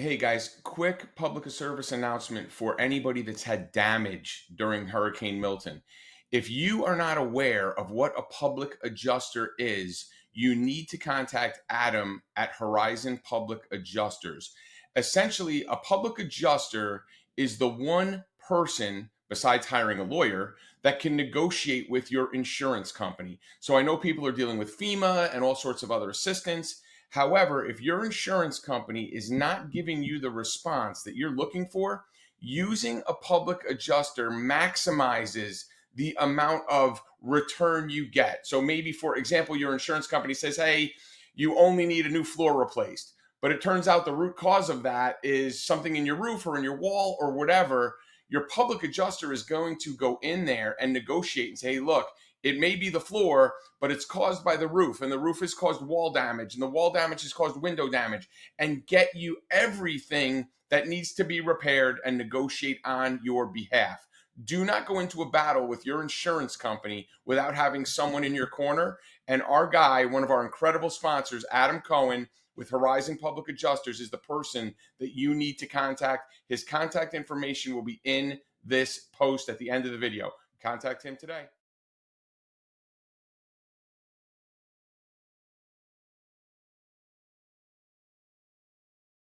Hey guys, quick public service announcement for anybody that's had damage during Hurricane Milton. If you are not aware of what a public adjuster is, you need to contact Adam at Horizon Public Adjusters. Essentially, a public adjuster is the one person, besides hiring a lawyer, that can negotiate with your insurance company. So I know people are dealing with FEMA and all sorts of other assistance. However, if your insurance company is not giving you the response that you're looking for, using a public adjuster maximizes the amount of return you get. So maybe, for example, your insurance company says, hey, you only need a new floor replaced. But it turns out the root cause of that is something in your roof or in your wall or whatever. Your public adjuster is going to go in there and negotiate and say, hey, look, it may be the floor, but it's caused by the roof, and the roof has caused wall damage, and the wall damage has caused window damage, and get you everything that needs to be repaired and negotiate on your behalf. Do not go into a battle with your insurance company without having someone in your corner. And our guy, one of our incredible sponsors, Adam Cohen with Horizon Public Adjusters, is the person that you need to contact. His contact information will be in this post at the end of the video. Contact him today.